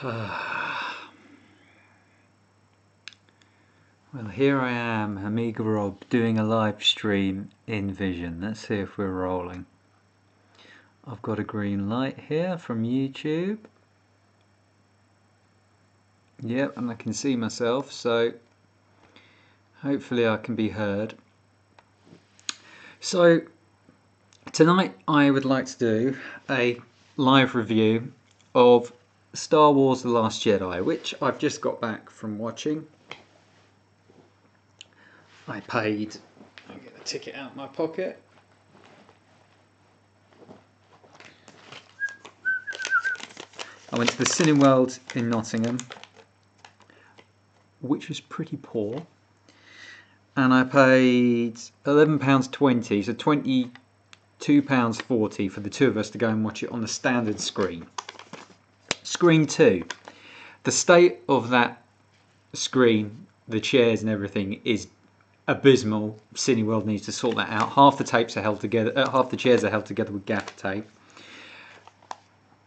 Well, here I am, Amiga Rob, doing a live stream in Vision. Let's see if we're rolling. I've got a green light here from YouTube. Yep, and I can see myself, so hopefully I can be heard. So tonight I would like to do a live review of Star Wars The Last Jedi, which I've just got back from watching. I paid, I'll get the ticket out of my pocket. I went to the Cineworld in Nottingham, which was pretty poor, and I paid £11.20, so £22.40 for the two of us to go and watch it on the standard screen. Screen 2. The state of that screen, the chairs and everything, is abysmal. Cineworld needs to sort that out. Half the tapes are held together. Half the chairs are held together with gaffer tape.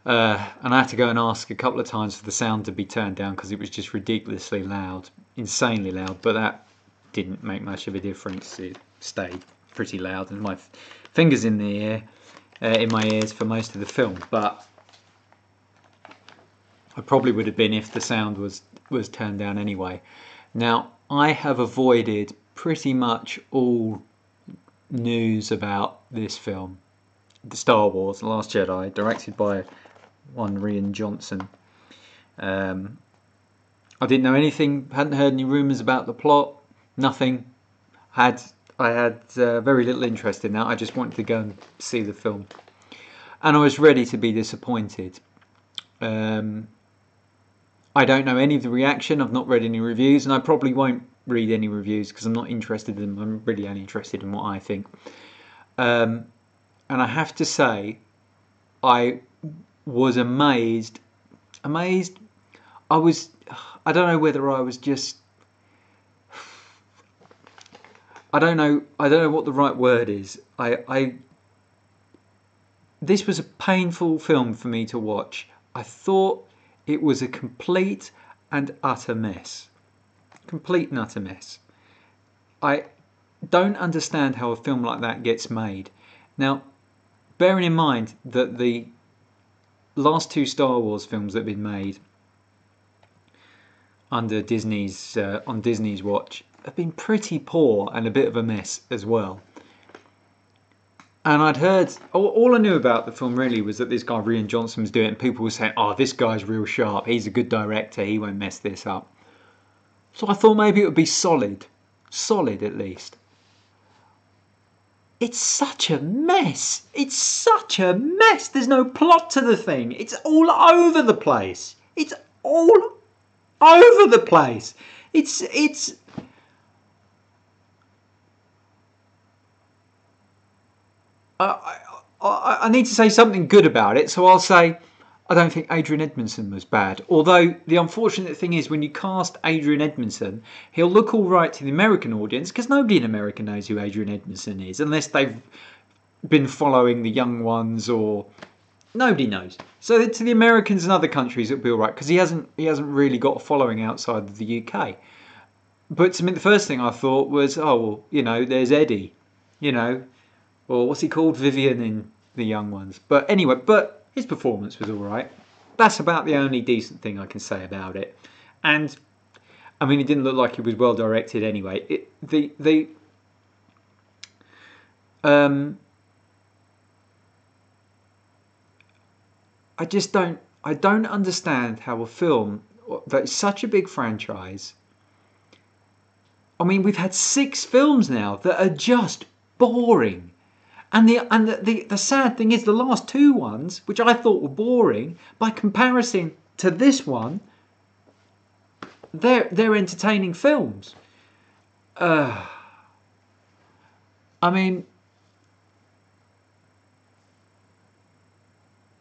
And I had to go and ask a couple of times for the sound to be turned down because it was just ridiculously loud, insanely loud. But that didn't make much of a difference. It stayed pretty loud, and my fingers in the ear, in my ears for most of the film. But I probably would have been if the sound was turned down anyway. Now, I have avoided pretty much all news about this film, the Star Wars, The Last Jedi, directed by one Rian Johnson. I didn't know anything, hadn't heard any rumours about the plot, nothing. I had very little interest in that. I just wanted to go and see the film, and I was ready to be disappointed. I don't know any of the reaction. I've not read any reviews, and I probably won't read any reviews because I'm not interested in them. I'm really only interested in what I think. And I have to say, I was amazed. I don't know whether I was just, I don't know what the right word is. This was a painful film for me to watch. I thought it was a complete and utter mess. Complete and utter mess. I don't understand how a film like that gets made. Now, bearing in mind that the last two Star Wars films that have been made under Disney's on Disney's watch have been pretty poor and a bit of a mess as well. And I'd heard, all I knew about the film really was that this guy Rian Johnson was doing it, and people were saying, oh, this guy's real sharp, he's a good director, he won't mess this up. So I thought maybe it would be solid at least. It's such a mess. It's such a mess. There's no plot to the thing. It's all over the place. It's all over the place. I need to say something good about it, so I'll say I don't think Adrian Edmondson was bad. Although the unfortunate thing is when you cast Adrian Edmondson, he'll look all right to the American audience because nobody in America knows who Adrian Edmondson is unless they've been following the young ones, or nobody knows. So to the Americans and other countries it'll be all right because he hasn't really got a following outside of the UK. But to me, the first thing I thought was, oh well, you know, there's Eddie, you know, or what's he called, Vivian in the young ones. But anyway, his performance was all right. That's about the only decent thing I can say about it. And I mean, it didn't look like it was well directed anyway. I don't understand how a film that is such a big franchise. I mean, we've had 6 films now that are just boring. And the sad thing is, the last 2 ones, which I thought were boring, by comparison to this one, they're entertaining films. I mean,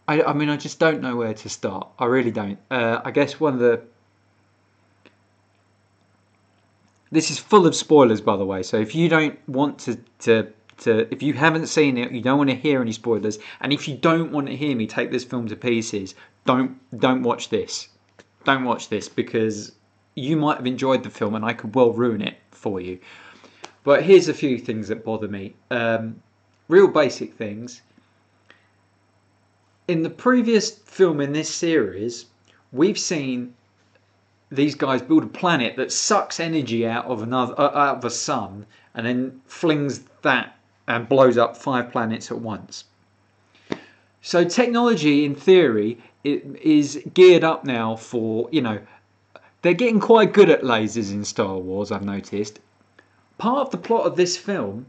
I just don't know where to start. I really don't. I guess this is full of spoilers, by the way. So if you don't want to if you haven't seen it, you don't want to hear any spoilers, and if you don't want to hear me take this film to pieces, don't watch this. don't watch this because you might have enjoyed the film and I could well ruin it for you. But here's a few things that bother me. Real basic things. In the previous film in this series, we've seen these guys build a planet that sucks energy out of out of a sun and then flings that and blows up 5 planets at once. So technology, in theory, it is geared up now for, they're getting quite good at lasers in Star Wars, I've noticed. Part of the plot of this film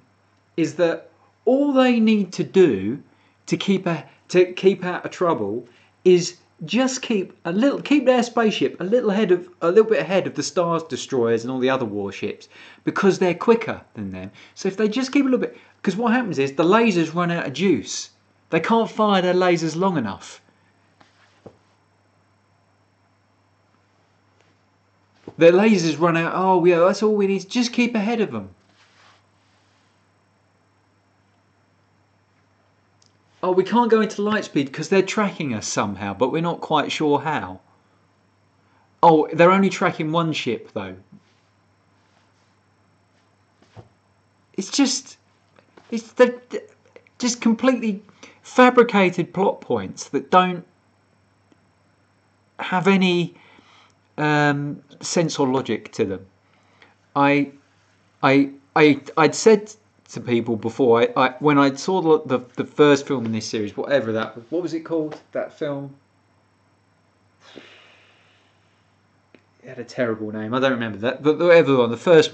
is that all they need to do to keep out of trouble is just keep their spaceship a little bit ahead of the Star Destroyers and all the other warships, because they're quicker than them. So if they just keep a little bit, because what happens is the lasers run out of juice. They can't fire their lasers long enough. Their lasers run out. Oh yeah, that's all we need. Just keep ahead of them. Oh, we can't go into light speed because they're tracking us somehow, but we're not quite sure how. Oh, they're only tracking one ship though. It's just completely fabricated plot points that don't have any sense or logic to them. I'd said to people before, when I saw the first film in this series, whatever that was, what was it called? That film? It had a terrible name. I don't remember that, but whatever one, the first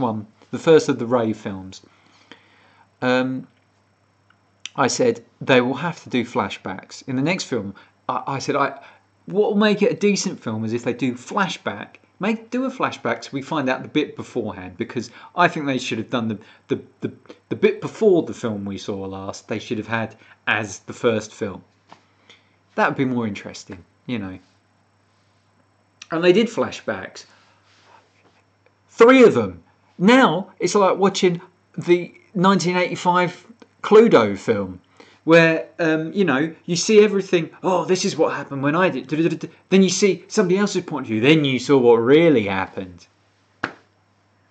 of the Ray films. I said they will have to do flashbacks in the next film. I said what will make it a decent film is if they do flashback. Do a flashback so we find out the bit beforehand, because I think they should have done the bit before the film we saw last. They should have had as the first film. That would be more interesting, And they did flashbacks. 3 of them. Now it's like watching the 1985 Cluedo film, where you see everything. Oh, this is what happened when I did. Then you see somebody else's point of view. Then you saw what really happened.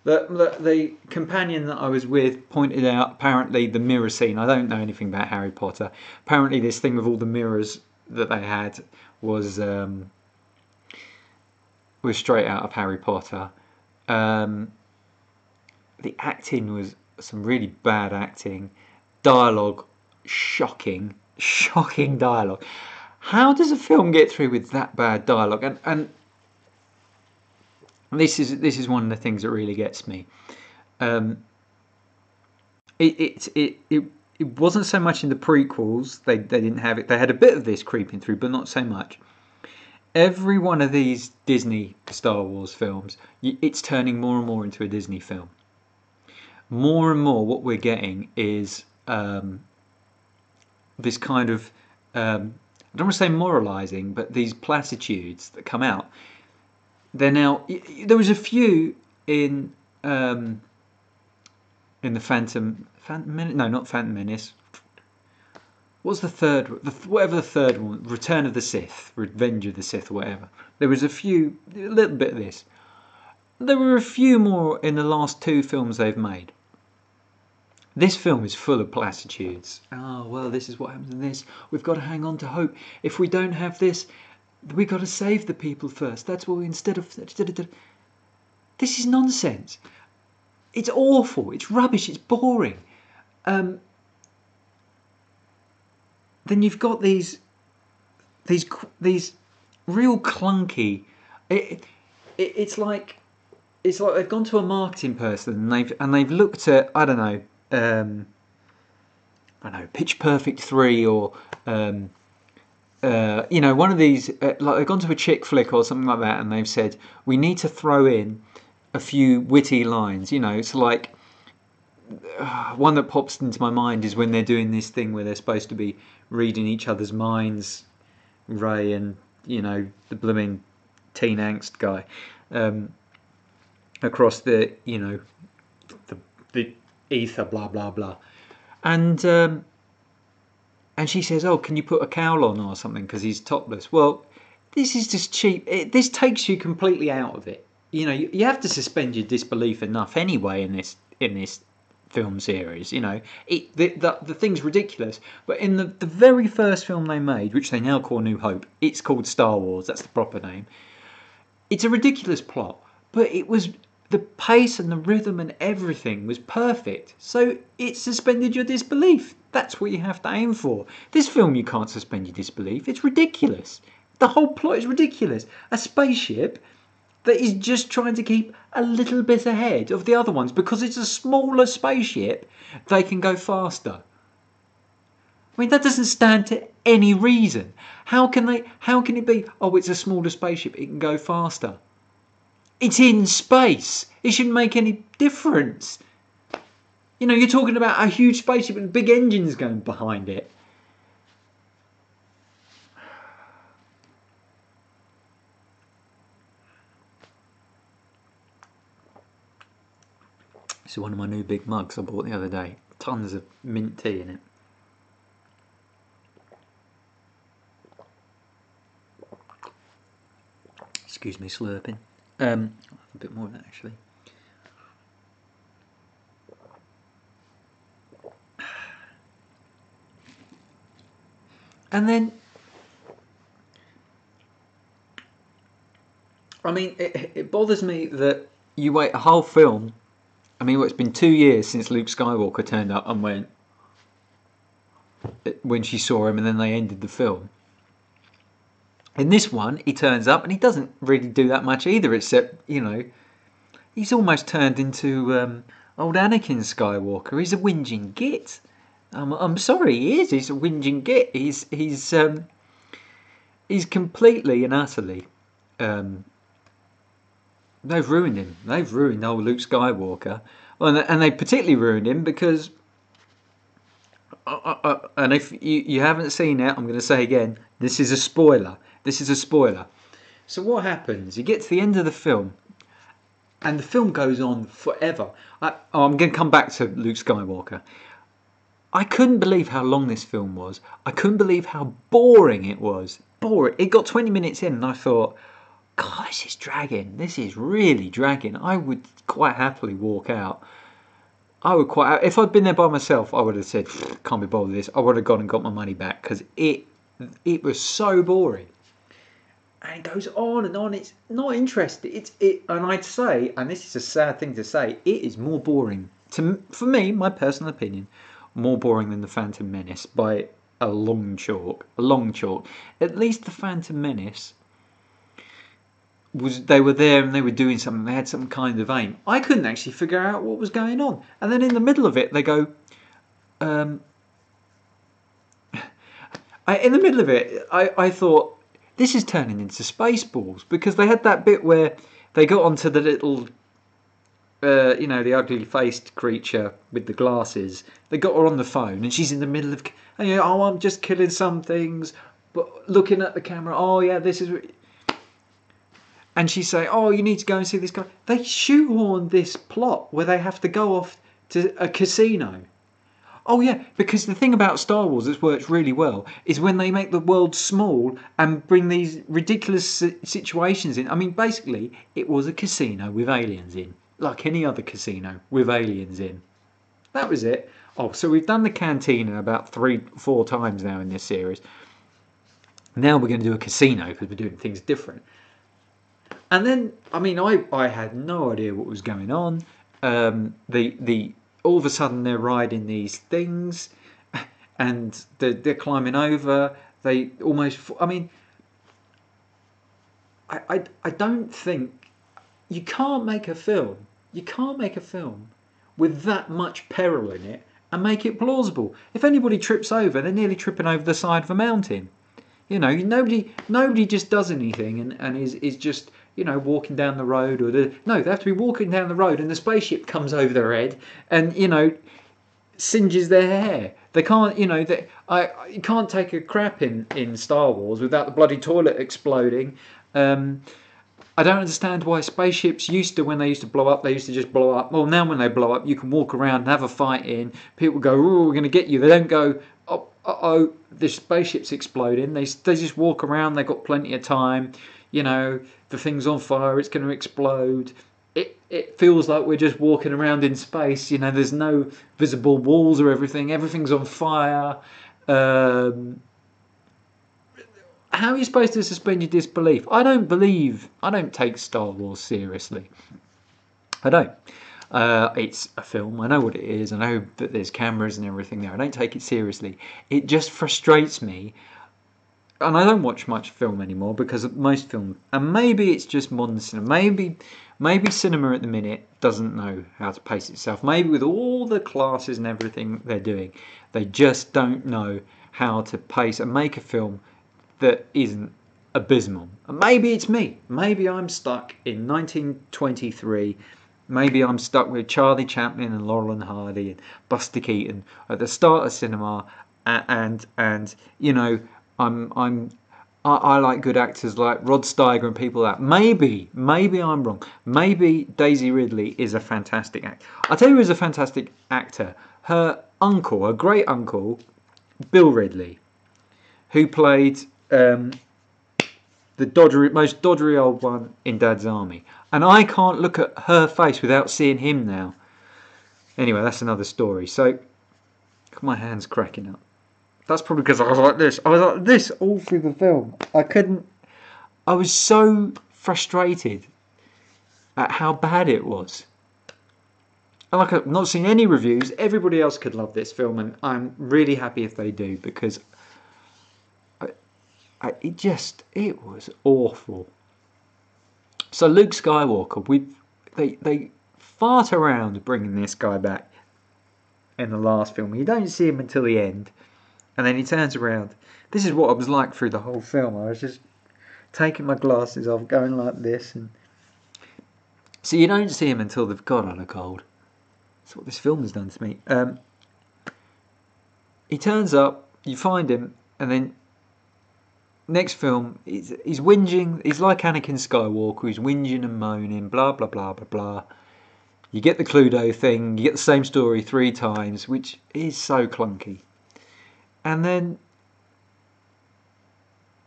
The companion that I was with pointed out, apparently, the mirror scene. I don't know anything about Harry Potter. Apparently, this thing with all the mirrors that they had was straight out of Harry Potter. The acting was some really bad acting. Dialogue, shocking dialogue. How does a film get through with that bad dialogue? And this is one of the things that really gets me. It wasn't so much in the prequels. They didn't have it. They had a bit of this creeping through, but not so much. Every one of these Disney Star Wars films, it's turning more and more into a Disney film. More and more, what we're getting is this kind of I don't want to say moralizing, but these platitudes that come out. There was a few in the Phantom Menace. No, not Phantom Menace. What's the third? Whatever the third one, Return of the Sith, Revenge of the Sith, or whatever. There was a little bit of this. There were a few more in the last 2 films they've made. This film is full of platitudes. Oh, well, this is what happens in this. We've got to hang on to hope. If we don't have this, we've got to save the people first. That's what instead of... This is nonsense. It's awful. It's rubbish. It's boring. Then you've got these real clunky... It's like they've gone to a marketing person and they've looked at, I don't know, Pitch Perfect 3 or one of these, like they've gone to a chick flick or something like that, and they've said we need to throw in a few witty lines. So like one that pops into my mind is when they're doing this thing where they're supposed to be reading each other's minds, Ray and the blooming teen angst guy, across the ether, blah blah blah, and she says, "Oh, can you put a cowl on or something because he's topless?" Well, this is just cheap. This takes you completely out of it. You know, you have to suspend your disbelief enough anyway in this film series. You know, the thing's ridiculous. But in the very first film they made, which they now call New Hope, it's called Star Wars. That's the proper name. It's a ridiculous plot, but it was the pace and the rhythm and everything was perfect. So it suspended your disbelief. That's what you have to aim for. This film, you can't suspend your disbelief. It's ridiculous. The whole plot is ridiculous. A spaceship that is just trying to keep a little bit ahead of the other ones because it's a smaller spaceship. They can go faster. I mean, that doesn't stand to any reason. How can it be, oh, it's a smaller spaceship, it can go faster? It's in space. It shouldn't make any difference. You know, you're talking about a huge spaceship with big engines going behind it. This is one of my new big mugs I bought the other day. Tons of mint tea in it. Excuse me, slurping. A bit more of that actually. And then, I mean, it bothers me that you wait a whole film. I mean, it's been 2 years since Luke Skywalker turned up and went when she saw him, and then they ended the film. In this one, he turns up and he doesn't really do that much either, except, you know, he's almost turned into old Anakin Skywalker. He's a whinging git. I'm sorry, he is. He's a whinging git. He's completely and utterly. They've ruined him. They've ruined old Luke Skywalker, and they particularly ruined him because. And if you haven't seen it, I'm going to say again, this is a spoiler. This is a spoiler. So what happens? You get to the end of the film, and the film goes on forever. I'm going to come back to Luke Skywalker. I couldn't believe how long this film was. I couldn't believe how boring it was. Boring. It got 20 minutes in, and I thought, God, this is dragging. This is really dragging. I would quite happily walk out. If I'd been there by myself, I would have said, can't be bothered with this. I would have gone and got my money back because it was so boring. And it goes on and on. It's not interesting. And I'd say, and this is a sad thing to say, it is more boring for me, my personal opinion, more boring than the Phantom Menace by a long chalk. At least the Phantom Menace they were there and they were doing something. They had some kind of aim. I couldn't actually figure out what was going on. And then in the middle of it, they go. In the middle of it, I thought this is turning into Spaceballs because they had that bit where they got onto the little, the ugly-faced creature with the glasses. They got her on the phone and she's in the middle of, I'm just killing some things, but looking at the camera. Oh yeah, this is. And she say, oh, you need to go and see this guy. They shoehorn this plot where they have to go off to a casino. Oh, yeah, because the thing about Star Wars that's worked really well is when they make the world small and bring these ridiculous situations in. I mean, basically, it was a casino with aliens in, like any other casino with aliens in. That was it. Oh, so we've done the cantina about 3-4 times now in this series. Now we're going to do a casino because we're doing things different. And then, I mean, I had no idea what was going on. All of a sudden they're riding these things, and they're climbing over. They almost. I mean, I don't think you can't make a film. You can't make a film with that much peril in it and make it plausible. If anybody trips over, they're nearly tripping over the side of a mountain. You know, nobody just does anything and is just, walking down the road no, they have to be walking down the road and the spaceship comes over their head and, singes their hair. They can't, you can't take a crap in Star Wars without the bloody toilet exploding. I don't understand why spaceships when they used to blow up, they used to just blow up. Well, now when they blow up, you can walk around and have a fight in. People go, oh, we're going to get you. They don't go, oh, oh, the spaceship's exploding. They just walk around. They've got plenty of time. You know, the thing's on fire. It's going to explode. It feels like we're just walking around in space. You know, there's no visible walls or everything. Everything's on fire. Um, how are you supposed to suspend your disbelief? I don't take Star Wars seriously. I don't. It's a film. I know what it is. I know that there's cameras and everything there. I don't take it seriously. It just frustrates me, and I don't watch much film anymore because most film, and maybe it's just modern cinema. Maybe cinema at the minute doesn't know how to pace itself. Maybe with all the classes and everything they're doing, they just don't know how to pace and make a film that isn't abysmal. And maybe it's me. Maybe I'm stuck in 1923. Maybe I'm stuck with Charlie Chaplin and Laurel and Hardy and Buster Keaton at the start of cinema, and you know, I like good actors like Rod Steiger and people like that. Maybe I'm wrong. Maybe Daisy Ridley is a fantastic actor. I'll tell you who's a fantastic actor. Her uncle, her great uncle, Bill Ridley, who played the most doddery old one in Dad's Army. And I can't look at her face without seeing him now. Anyway, that's another story. So, my hand's cracking up. That's probably because I was like this. I was like this all through the film. I was so frustrated at how bad it was. And like, I've not seen any reviews. Everybody else could love this film, and I'm really happy if they do, because it was awful. So Luke Skywalker, they fart around bringing this guy back in the last film. You don't see him until the end, and then he turns around. This is what I was like through the whole film. I was just taking my glasses off, going like this, and so you don't see him until they've gone on a cold. That's what this film has done to me. He turns up, you find him, and then next film, he's whinging. He's like Anakin Skywalker. He's whinging and moaning, blah, blah, blah, blah, blah. You get the Cluedo thing. You get the same story 3 times, which is so clunky. And then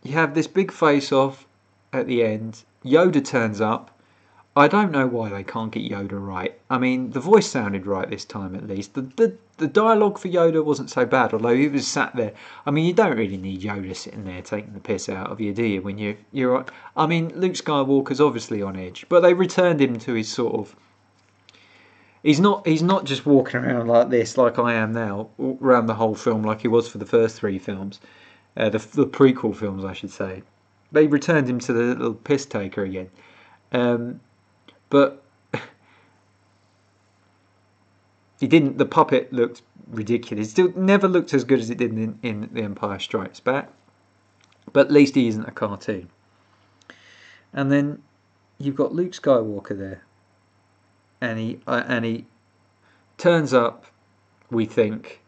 you have this big face-off at the end. Yoda turns up. I don't know why they can't get Yoda right. I mean, the voice sounded right this time at least. The dialogue for Yoda wasn't so bad, although he was sat there. I mean, you don't really need Yoda sitting there taking the piss out of you, do you? When you're, I mean, Luke Skywalker's obviously on edge, but they returned him to his sort of. He's not just walking around like this, like I am now, around the whole film, like he was for the first 3 films, the prequel films, I should say. They returned him to the little piss taker again. But he didn't. The puppet looked ridiculous. It still never looked as good as it did in The Empire Strikes Back. But at least he isn't a cartoon. And then you've got Luke Skywalker there, and he turns up. We think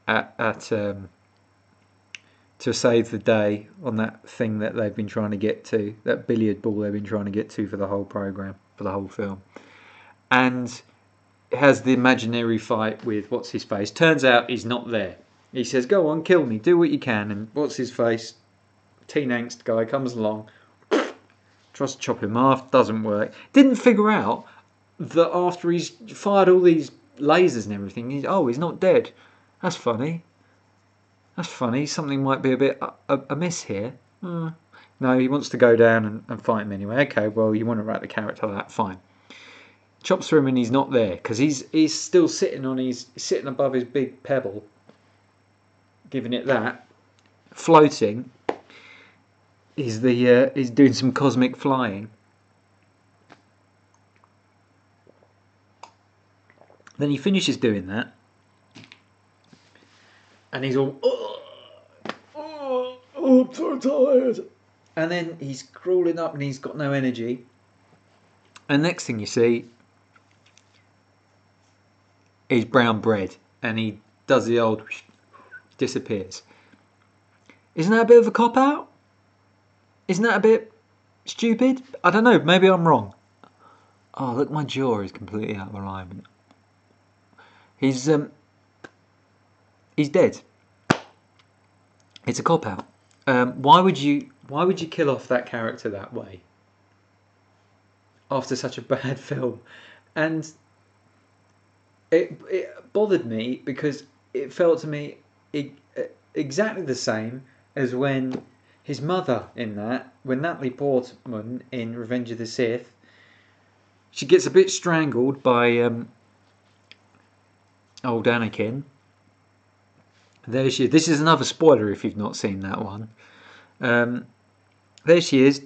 at to save the day on that thing that they've been trying to get to, that billiard ball they've been trying to get to for the whole program, for the whole film, and has the imaginary fight with what's his face. Turns out he's not there. He says, "Go on, kill me, do what you can," and what's his face, teen angst guy, comes along, tries to chop him off, doesn't work. Didn't figure out that after he's fired all these lasers and everything, he's not dead. That's funny. Something might be a bit amiss here. No, he wants to go down and fight him anyway. Okay, well, you want to write the character like that, fine. Chops through him and he's not there because he's still sitting above his big pebble, giving it that, floating. He's doing some cosmic flying. Then he finishes doing that, and he's all, I'm so tired. And then he's crawling up and he's got no energy. And next thing you see is brown bread, and he does the old disappears. Isn't that a bit of a cop out? Isn't that a bit stupid? I don't know. Maybe I'm wrong. Oh, look, my jaw is completely out of alignment. He's he's dead. It's a cop out. Why would you kill off that character that way after such a bad film? And it bothered me because it felt to me exactly the same as when his mother when Natalie Portman in Revenge of the Sith, she gets a bit strangled by old Anakin. There she is. This is another spoiler if you've not seen that one. There she is.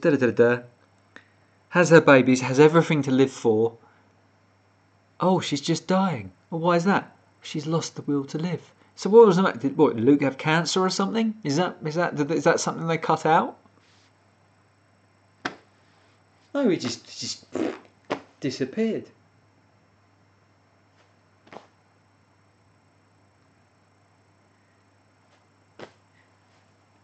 Has her babies, has everything to live for. Oh, she's just dying. Well, why is that? She's lost the will to live. So what was that? Did Luke have cancer or something? Is that something they cut out? No, he just disappeared.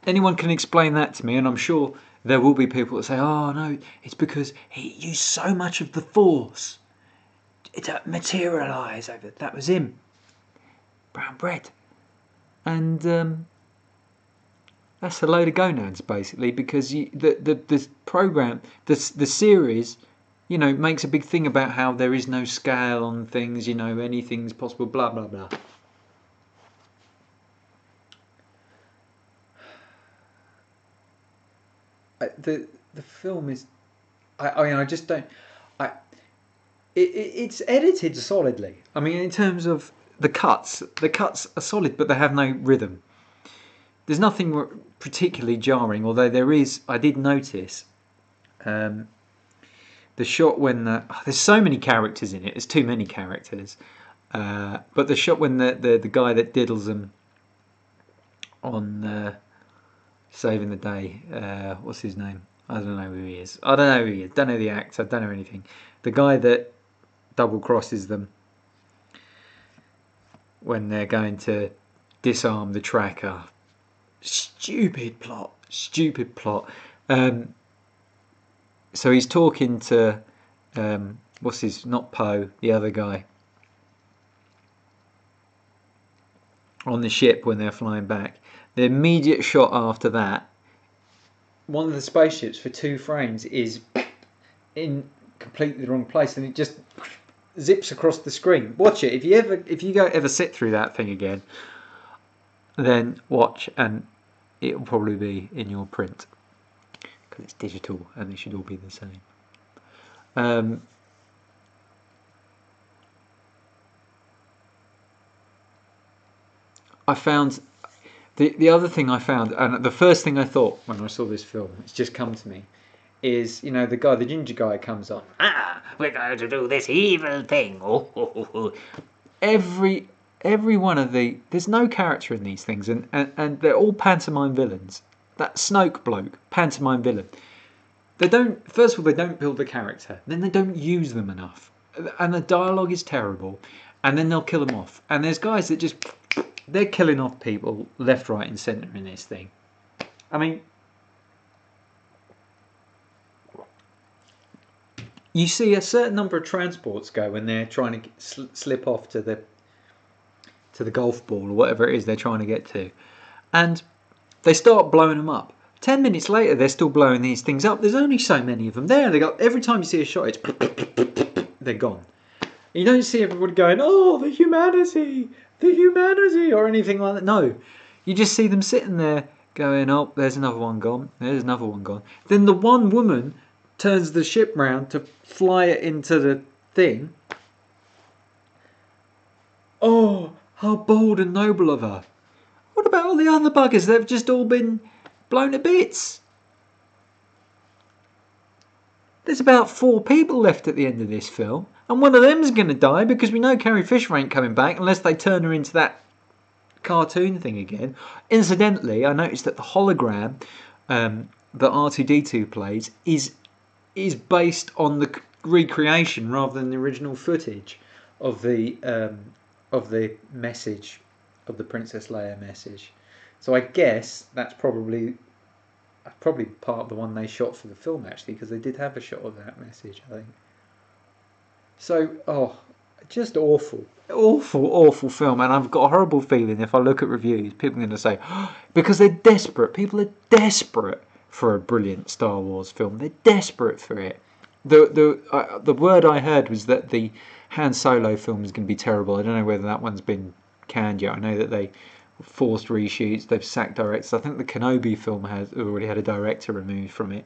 Anyone can explain that to me, and I'm sure there will be people that say, "Oh no, it's because he used so much of the Force. It materialised over. That was him. Brown bread." And that's a load of gonads, basically, because the program, the series, makes a big thing about how there is no scale on things. Anything's possible. Blah blah blah. The film is, I just don't. It's edited solidly. I mean, in terms of the cuts are solid, but they have no rhythm. There's nothing particularly jarring, although there is. I did notice the shot when there's so many characters in it. There's too many characters. But the shot when the guy that diddles them on saving the day, what's his name? I don't know who he is. I don't know who he is. Don't know the actor. Don't know anything. The guy that double crosses them when they're going to disarm the tracker. Stupid plot. So he's talking to not Poe, the other guy, on the ship when they're flying back. The immediate shot after that, one of the spaceships for 2 frames is in completely the wrong place, and it just zips across the screen. Watch it. If you ever sit through that thing again, then watch, and it'll probably be in your print because it's digital and they should all be the same. I found the other thing I found, and the first thing I thought when I saw this film, it's just come to me, is the ginger guy comes on. We're going to do this evil thing. Every one of there's no character in these things, and they're all pantomime villains. That Snoke bloke, pantomime villain. First of all, they don't build the character, then they don't use them enough, and the dialogue is terrible, and then they'll kill them off. And there's guys that they're killing off people left, right, and centre in this thing. I mean, you see a certain number of transports go when they're trying to slip off to the golf ball or whatever it is they're trying to get to, and they start blowing them up. 10 minutes later, they're still blowing these things up. There's only so many of them there. Every time you see a shot, it's they're gone. You don't see everybody going, "Oh, the humanity," or anything like that. No, you just see them sitting there going, "Oh, there's another one gone. There's another one gone." Then the one woman turns the ship round to fly it into the thing. Oh, how bold and noble of her. What about all the other buggers? They've just all been blown to bits. There's about 4 people left at the end of this film, and one of them's going to die because we know Carrie Fisher ain't coming back unless they turn her into that cartoon thing again. Incidentally, I noticed that the hologram that R2-D2 plays is based on the recreation rather than the original footage of the message, of the Princess Leia message. So I guess that's probably part of the one they shot for the film, actually, because they did have a shot of that message, I think. So, Just awful. Awful film. And I've got a horrible feeling if I look at reviews, people are going to say, because they're desperate. People are desperate for a brilliant Star Wars film. They're desperate for it. The word I heard was that the Han Solo film is going to be terrible. I don't know whether that one's been canned yet. I know that they forced reshoots. They've sacked directors. I think the Kenobi film has already had a director removed from it.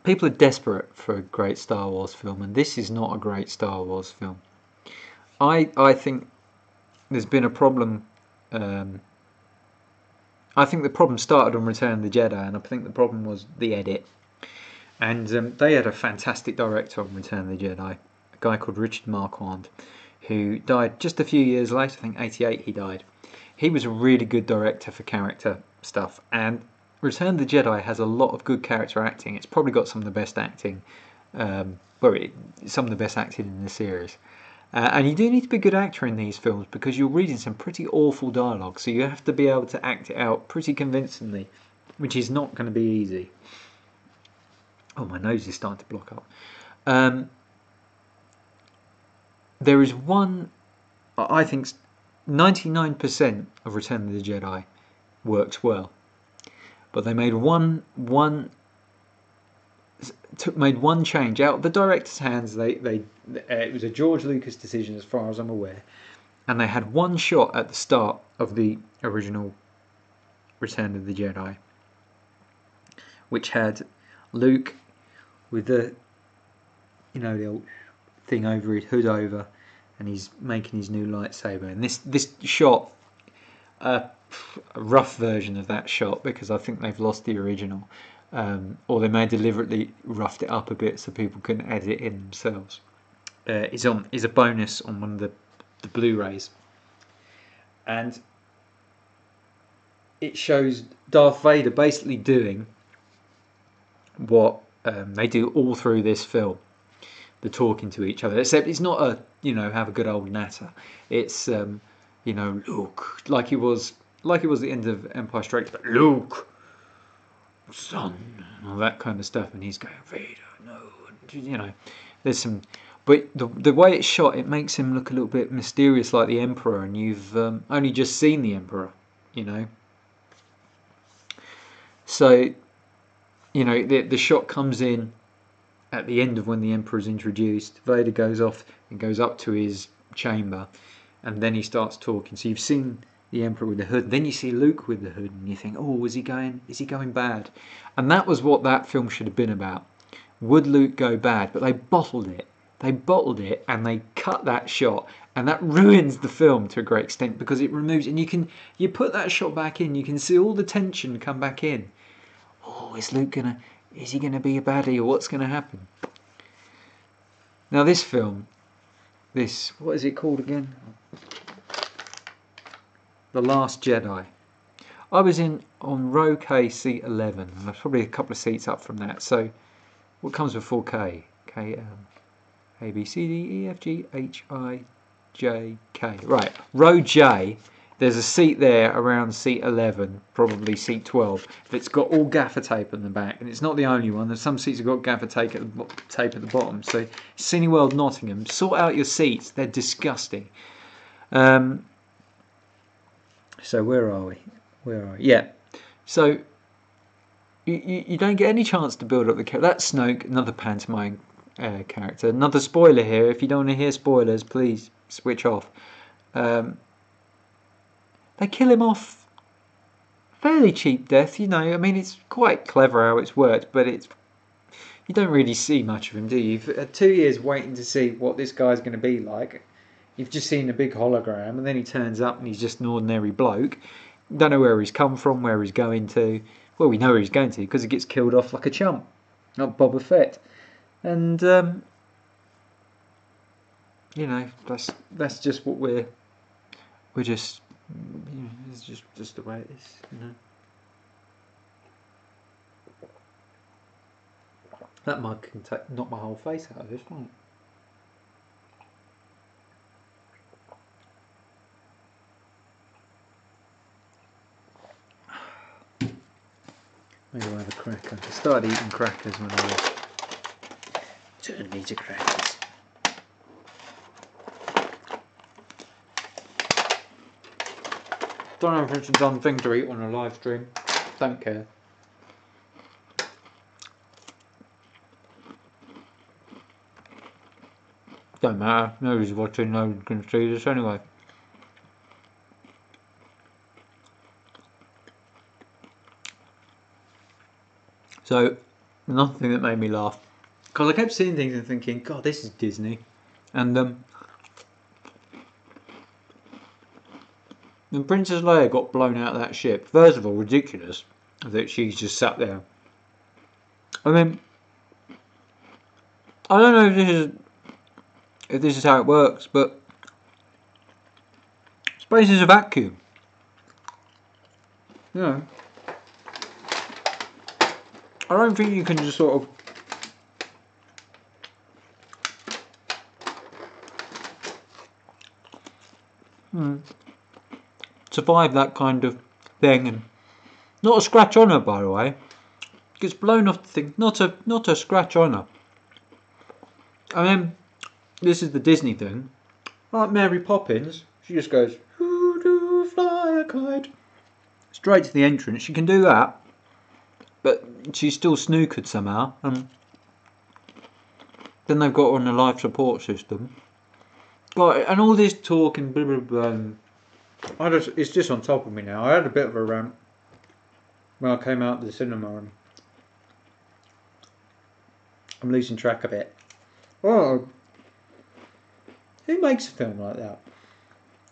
People are desperate for a great Star Wars film, and this is not a great Star Wars film. I think there's been a problem. I think the problem started on Return of the Jedi, and I think the problem was the edit. And they had a fantastic director on Return of the Jedi, a guy called Richard Marquand, who died just a few years later. I think 88 he died. He was a really good director for character stuff, and Return of the Jedi has a lot of good character acting. It's probably got some of the best acting, some of the best acting in the series. And you do need to be a good actor in these films because you're reading some pretty awful dialogue, so you have to be able to act it out pretty convincingly, which is not going to be easy. Oh, my nose is starting to block up. There is one, I think 99% of Return of the Jedi works well, but they made one change out of the director's hands. It was a George Lucas decision, as far as I'm aware, and they had one shot at the start of the original Return of the Jedi, which had Luke with the the old thing over his hood over, and he's making his new lightsaber. And this shot, a rough version of that shot, because I think they've lost the original, or they may have deliberately roughed it up a bit so people couldn't edit it in themselves. Is a bonus on one of the Blu-rays, and it shows Darth Vader basically doing what they do all through this film. The talking to each other, except it's not a have a good old natter. It's Luke, like it was the end of Empire Strikes Back. Luke, son, and all that kind of stuff, and he's going Vader, no, there's some, but the way it's shot, it makes him look a little bit mysterious, like the Emperor, and you've only just seen the Emperor, So the shot comes in at the end of when the Emperor is introduced. Vader goes off and goes up to his chamber, and then he starts talking. So you've seen the Emperor with the hood, then you see Luke with the hood, and you think, oh, is he going bad? And that was what that film should have been about. Would Luke go bad? But they bottled it. And they cut that shot, and that ruins the film to a great extent, because it removes, and you put that shot back in, you can see all the tension come back in. Oh, is he going to be a baddie, or what's going to happen? Now this film, what is it called again? The Last Jedi. I was on row K, seat 11, and I was probably a couple of seats up from that. So what comes before K? K, A, B, C, D, E, F, G, H, I, J, K. Right, row J. There's a seat there around seat 11, probably seat 12, that's got all gaffer tape on the back, and it's not the only one. There's some seats that got gaffer tape at the bottom. So Cineworld Nottingham, sort out your seats. They're disgusting. So where are we? Yeah. So you don't get any chance to build up the character. That's Snoke, another pantomime character. Another spoiler here. If you don't want to hear spoilers, please switch off. They kill him off fairly cheap death, I mean, it's quite clever how it's worked, but you don't really see much of him, do you? You've had 2 years waiting to see what this guy's going to be like. You've just seen a big hologram, and then he turns up and he's just an ordinary bloke. Don't know where he's come from, where he's going to. Well, we know where he's going to because he gets killed off like a chump, not Boba Fett. And that's just what we're just. It's just the way it is, That mug can knock my whole face out of this, won't it? Maybe I'll have a cracker. I started eating crackers when I was 2 litre crackers. Don't know if it's a dumb thing to eat on a live stream. Don't care. Don't matter. Nobody's watching. Nobody's going to see this anyway. So, another thing that made me laugh, because I kept seeing things and thinking, God, this is Disney. And when Princess Leia got blown out of that ship, first of all, ridiculous that she's just sat there. I mean, I don't know if this is how it works, but space is a vacuum. You know, I don't think you can just sort of survive that kind of thing. And not a scratch on her, by the way. Gets blown off the thing. Not a scratch on her. I mean, this is the Disney thing. Like Mary Poppins, she just goes, "Who do fly a kite?" Straight to the entrance. She can do that, but she's still snookered somehow. Then they've got her on the life support system. But and all this talk and blah blah blah. It's just on top of me now. I had a bit of a rant when I came out of the cinema, and I'm losing track of it. Oh, who makes a film like that?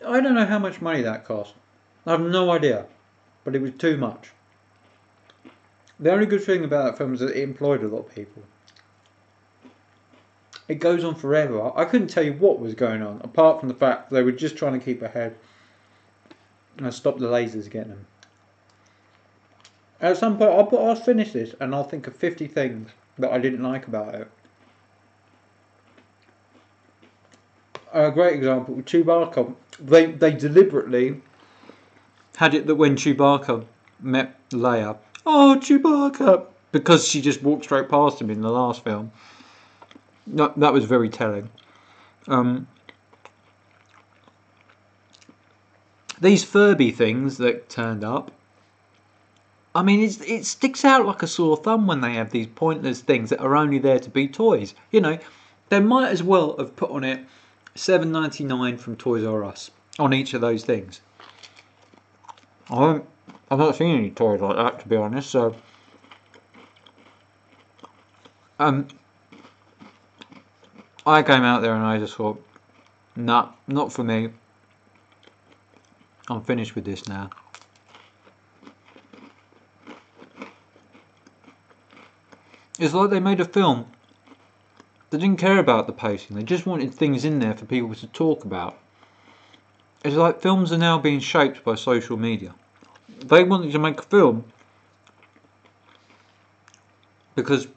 I don't know how much money that cost. I have no idea, but it was too much. The only good thing about that film is that it employed a lot of people. It goes on forever. I couldn't tell you what was going on, apart from the fact they were just trying to keep ahead and stop the lasers getting them. At some point, I'll finish this and I'll think of 50 things that I didn't like about it. A great example, Chewbacca. They deliberately had it that when Chewbacca met Leia, oh, Chewbacca, because she just walked straight past him in the last film. That was very telling. These Furby things that turned up, I mean, it sticks out like a sore thumb when they have these pointless things that are only there to be toys. You know, they might as well have put on it $7.99 from Toys R Us on each of those things. I've not seen any toys like that, to be honest. So, I came out there and I just thought, nah, not for me. I'm finished with this now. It's like they made a film. They didn't care about the pacing. They just wanted things in there for people to talk about. It's like films are now being shaped by social media. They wanted to make a film because...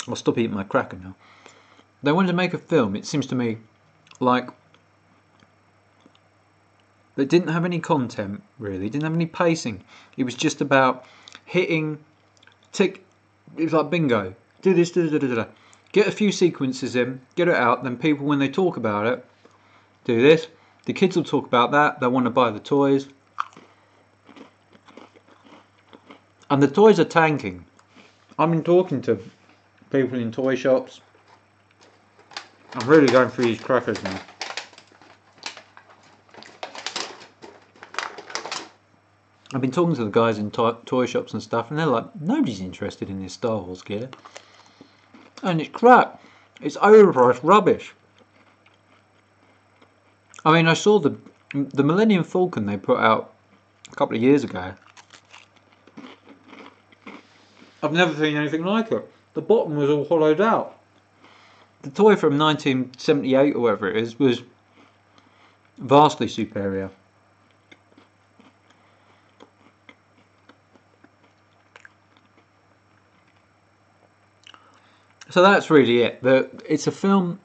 I'll stop eating my cracker now. They wanted to make a film, it seems to me, like... that didn't have any content, really. Didn't have any pacing. It was just about hitting... tick... It was like bingo. Do this, da. Get a few sequences in, get it out, then people, when they talk about it, do this. The kids will talk about that, they'll want to buy the toys. And the toys are tanking. I've been talking to people in toy shops. I'm really going through these crackers now. I've been talking to the guys in toy shops and stuff, and they're like, nobody's interested in this Star Wars gear. And it's crap. It's overpriced rubbish. I mean, I saw the Millennium Falcon they put out a couple of years ago. I've never seen anything like it. The bottom was all hollowed out. The toy from 1978 or whatever it is was vastly superior. So that's really it. It's a film.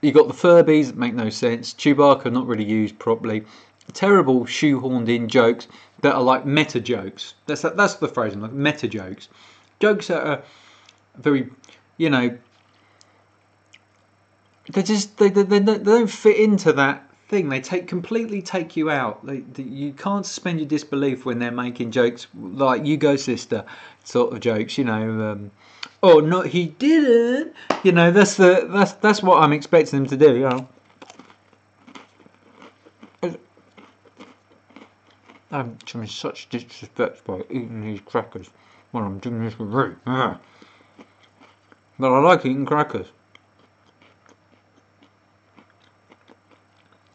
You got the Furbies that make no sense. Chewbacca not really used properly. Terrible shoehorned in jokes that are like meta jokes. That's the phrase. Like meta jokes. Jokes that are very, you know, they don't fit into that thing. They completely take you out. You can't suspend your disbelief when they're making jokes like "You go, sister" sort of jokes. You know, oh no, he didn't. You know, that's what I'm expecting them to do. You know, I'm showing such disrespect by eating these crackers when I'm doing this review. But I like eating crackers.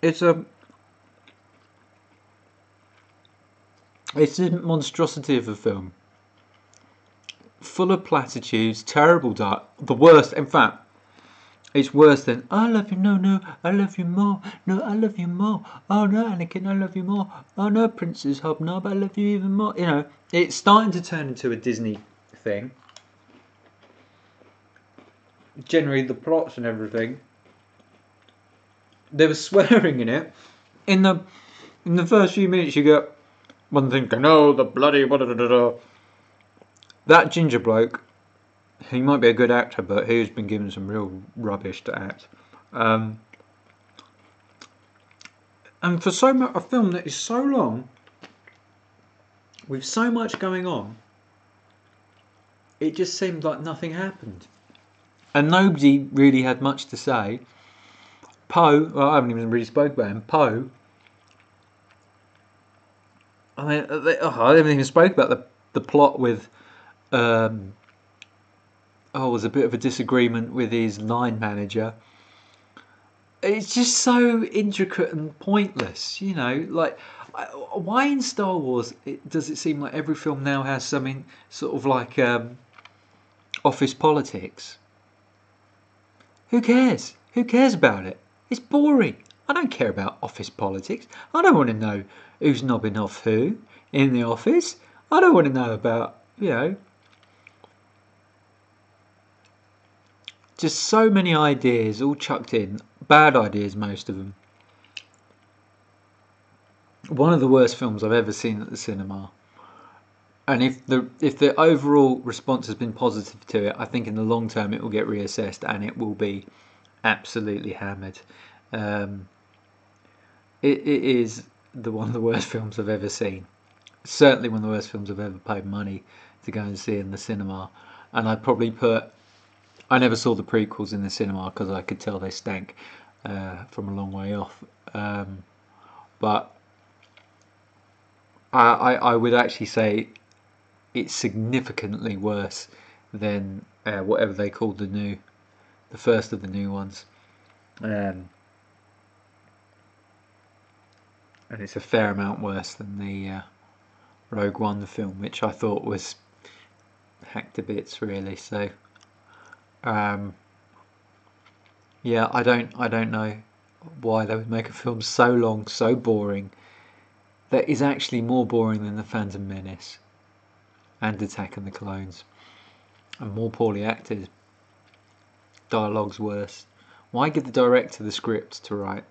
It's a monstrosity of a film, full of platitudes, terrible dialogue, the worst. In fact, it's worse than "I love you." No, no, I love you more. No, I love you more. Oh no, Anakin, I love you more. Oh no, Princess Hobnob, I love you even more. You know, it's starting to turn into a Disney thing. Generally, the plots and everything. There was swearing in it. In the first few minutes, you get one thing going, "Oh, the bloody blah, blah, blah, blah." That ginger bloke, he might be a good actor, but he's been given some real rubbish to act. And for a film that is so long, with so much going on, it just seemed like nothing happened. And nobody really had much to say. Poe, well, I haven't even really spoke about him. Poe, I mean, I haven't even spoke about the plot with. Was a bit of a disagreement with his line manager. It's just so intricate and pointless, you know. Like, why in Star Wars does it seem like every film now has something sort of like office politics? Who cares? Who cares about it? It's boring. I don't care about office politics. I don't want to know who's knobbing off who in the office. I don't want to know about, you know, just so many ideas all chucked in. Bad ideas, most of them. One of the worst films I've ever seen at the cinema. And if the overall response has been positive to it, I think in the long term it will get reassessed and it will be absolutely hammered. It is one of the worst films I've ever seen. Certainly one of the worst films I've ever paid money to go and see in the cinema. And I'd probably I never saw the prequels in the cinema because I could tell they stank from a long way off. But I would actually say it's significantly worse than whatever they called the first of the new ones. And it's a fair amount worse than the Rogue One film, which I thought was hacked to bits, really. So, yeah, I don't know why they would make a film so long, so boring, that is actually more boring than The Phantom Menace and Attack of the Clones, and more poorly acted. Dialogue's worse. Why give the director the script to write?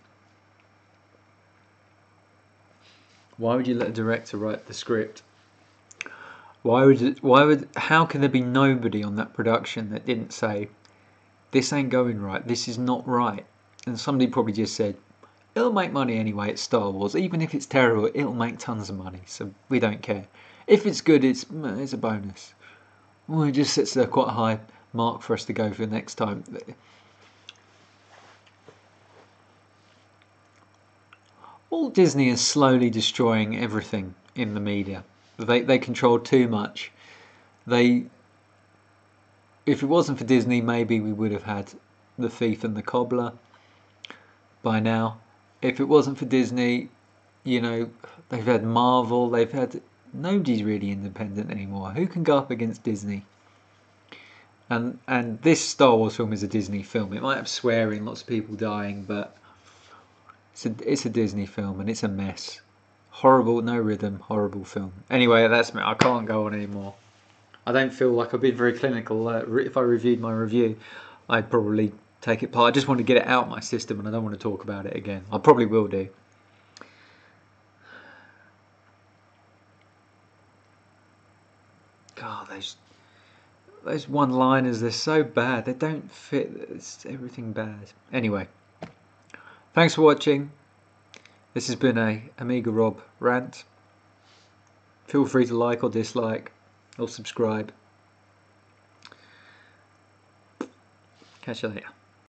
Why would you let a director write the script? How can there be nobody on that production that didn't say, this ain't going right, this is not right? And somebody probably just said, it'll make money anyway, it's Star Wars. Even if it's terrible, it'll make tons of money, so we don't care. If it's good, it's a bonus. Well, it just sets a quite high mark for us to go for next time. Walt Disney is slowly destroying everything in the media. They control too much. If it wasn't for Disney, maybe we would have had The Thief and the Cobbler by now. If it wasn't for Disney, you know, they've had Marvel, nobody's really independent anymore. Who can go up against Disney? And this Star Wars film is a Disney film. It might have swearing, lots of people dying, but it's a Disney film and it's a mess. Horrible, no rhythm, horrible film. Anyway, that's me. I can't go on anymore. I don't feel like I've been very clinical. If I reviewed my review, I'd probably take it apart. I just want to get it out of my system and I don't want to talk about it again. I probably will do. God, those one-liners, they're so bad. They don't fit. It's everything bad. Anyway, thanks for watching. This has been a Amiga Rob rant. Feel free to like or dislike or subscribe. Catch you later.